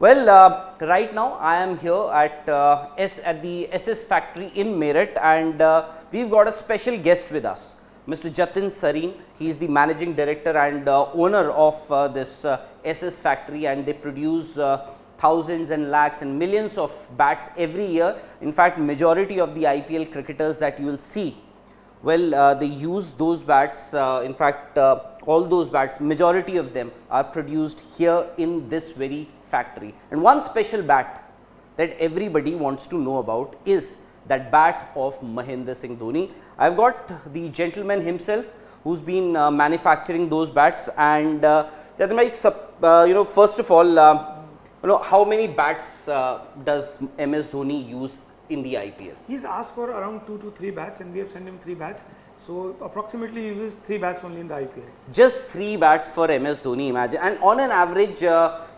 Well, right now I am here at the SS factory in Meerut, and we've got a special guest with us, Mr. Jatin Sareen. He is the managing director and owner of this SS factory, and they produce thousands and lakhs and millions of bats every year. In fact, majority of the IPL cricketers that you will see, well, they use those bats. In fact, all those bats, majority of them are produced here in this very factory. And one special bat that everybody wants to know about is that bat of Mahendra Singh Dhoni. I've got the gentleman himself who's been manufacturing those bats. And Jatin, first of all, how many bats does MS Dhoni use in the IPL? He's asked for around 2 to 3 bats, and we have sent him 3 bats. So approximately he uses 3 bats only in the IPL. Just 3 bats for MS Dhoni, imagine. And on an average,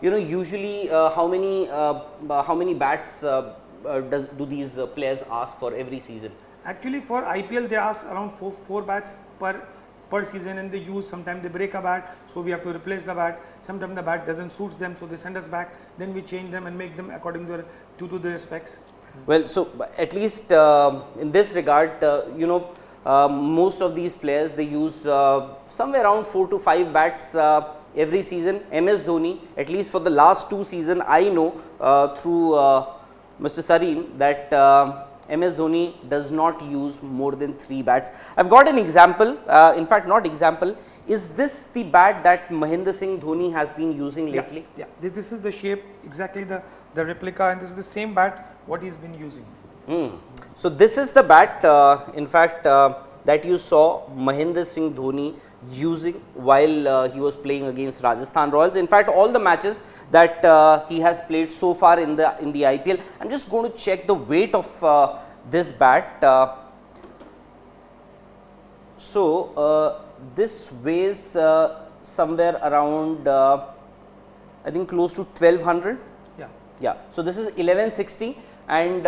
usually how many bats do these players ask for every season? Actually, for IPL they ask around 4 bats per season, and they use, sometimes they break a bat, so we have to replace the bat. Sometimes the bat doesn't suit them, so they send us back. Then we change them and make them according to their specs. Well, so at least in this regard, most of these players, they use somewhere around 4 to 5 bats every season. MS Dhoni, at least for the last 2 seasons, I know through Mr. Sareen that MS Dhoni does not use more than 3 bats. I've got an example, in fact not example, is this the bat that Mahendra Singh Dhoni has been using lately? Yeah. This is the shape, exactly the replica, and this is the same bat what he's been using. So this is the bat, in fact, that you saw Mahendra Singh Dhoni using while he was playing against Rajasthan Royals. In fact, all the matches that he has played so far in the IPL. I'm just going to check the weight of this bat. This weighs somewhere around, I think, close to 1200. Yeah. So this is 1160, and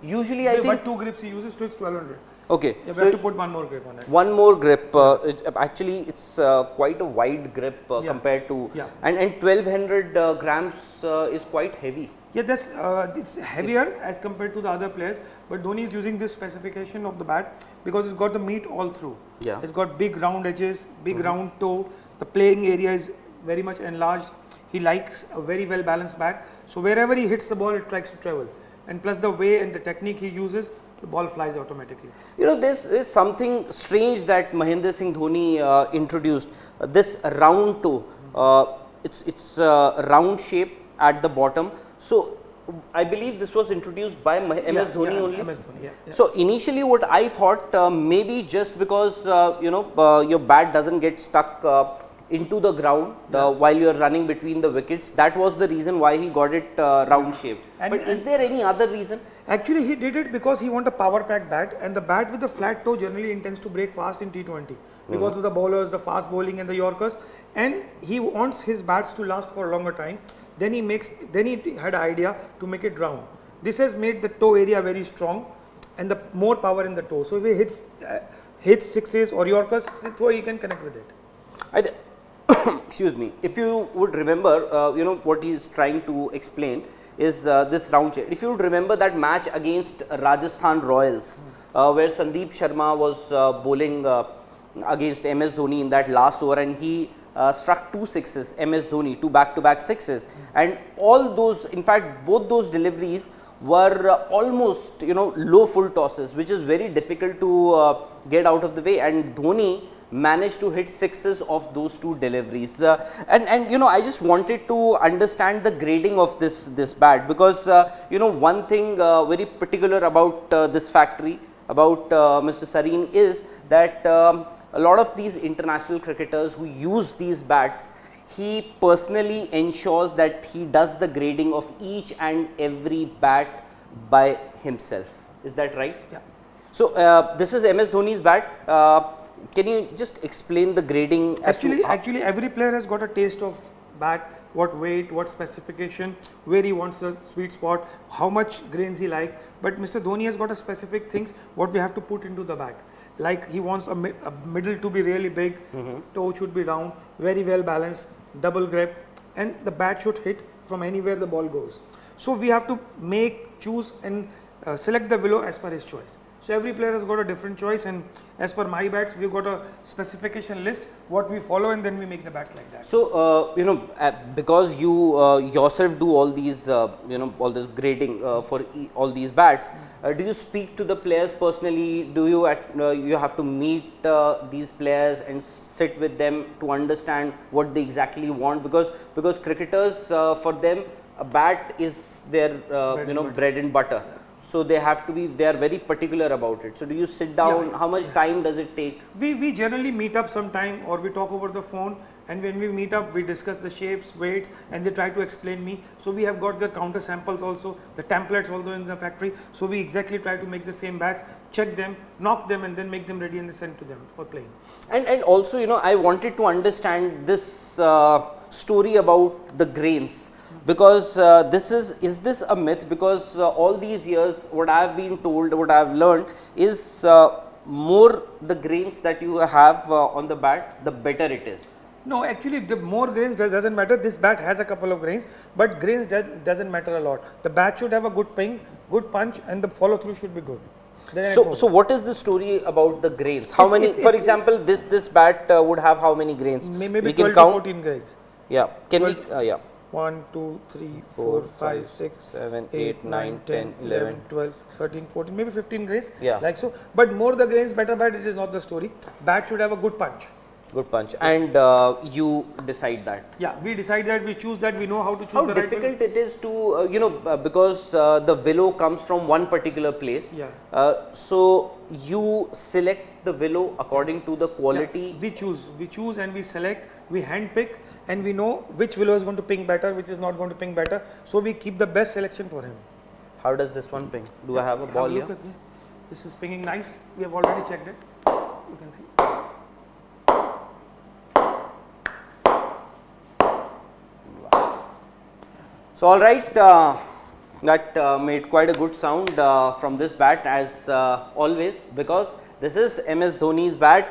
usually I think. But 2 grips he uses, so it's 1200. Okay. Yeah, we have to put 1 more grip on it. One more grip. Actually, it's quite a wide grip compared to. Yeah. And 1200 grams is quite heavy. Yeah, it's heavier as compared to the other players, but Dhoni is using this specification of the bat because it's got the meat all through. Yeah. It's got big round edges, big round toe. The playing area is very much enlarged. He likes a very well balanced bat. So wherever he hits the ball, it tries to travel. And plus the way and the technique he uses, the ball flies automatically. This is something strange that Mahendra Singh Dhoni introduced. This round toe. It's a round shape at the bottom. So I believe this was introduced by MS Dhoni only. MS Dhoni, yeah. So initially, what I thought, maybe just because your bat doesn't get stuck into the ground while you are running between the wickets, that was the reason why he got it round shaped. But is there any other reason? Actually, he did it because he wants a power packed bat, and the bat with the flat toe generally intends to break fast in T20 because of the bowlers, the fast bowling and the Yorkers, and he wants his bats to last for a longer time. Then he had an idea to make it round. This has made the toe area very strong and the more power in the toe. So if he hits sixes or Yorkers, so he can connect with it. Excuse me. If you would remember, what he is trying to explain is this round shape. If you would remember that match against Rajasthan Royals, where Sandeep Sharma was bowling against MS Dhoni in that last over, and he struck 2 sixes, MS Dhoni, 2 back-to-back sixes, and all those, in fact, both those deliveries were almost, low full tosses, which is very difficult to get out of the way, and Dhoni managed to hit sixes of those 2 deliveries. I just wanted to understand the grading of this bat, because one thing very particular about this factory, about Mr. Sareen, is that a lot of these international cricketers who use these bats, he personally ensures that he does the grading of each and every bat by himself. Is that right? Yeah. So this is MS Dhoni's bat. Can you just explain the grading? Actually, every player has got a taste of bat, what weight, what specification, where he wants the sweet spot, how much grains he like. But Mr. Dhoni has got a specific things what we have to put into the bat. Like he wants a middle to be really big, toe should be round, very well balanced, double grip, and the bat should hit from anywhere the ball goes. So we have to choose and select the willow as per his choice. So every player has got a different choice, and as per my bats, we've got a specification list what we follow, and then we make the bats like that. So because you yourself do all these all this grading for all these bats, do you speak to the players personally? Do you you have to meet these players and sit with them to understand what they exactly want? Because cricketers, for them, a bat is their bread and butter. So they have to be, they are very particular about it. So do you sit down? How much time does it take? We generally meet up sometime, or we talk over the phone, and when we meet up, we discuss the shapes, weights, and they try to explain me. So we have got their counter samples also, the templates although in the factory. So we exactly try to make the same bats, check them, knock them, and then make them ready and send to them for playing. And also, I wanted to understand this story about the grains. Because is this a myth? Because all these years, what I have been told, what I have learned is more the grains that you have on the bat, the better it is. No, actually, the more grains doesn't matter. This bat has a couple of grains, but grains doesn't matter a lot. The bat should have a good ping, good punch, and the follow through should be good. So what is the story about the grains? How many? For example, this bat would have how many grains? Maybe we can 12 count? To 14 grains. Yeah. Can 12, we? Yeah. 1, 2, 3, 4, 5, 6, 7, 8, 9, 10, 11, 12, 13, 14, maybe 15 grains. Yeah. Like so. But more the grains, better bat, it is not the story. Bat should have a good punch. Good punch. And you decide that? Yeah, we decide that, we choose that, we know how to choose how the difficult right it is to, because the willow comes from one particular place. Yeah. So you select the willow according to the quality. Yeah, we choose and we select, we hand pick, and we know which willow is going to ping better, which is not going to ping better. So we keep the best selection for him. How does this one ping? Do I have a ball here? This is pinging nice. We have already checked it. You can see. So all right, that made quite a good sound from this bat as always, because this is MS Dhoni's bat.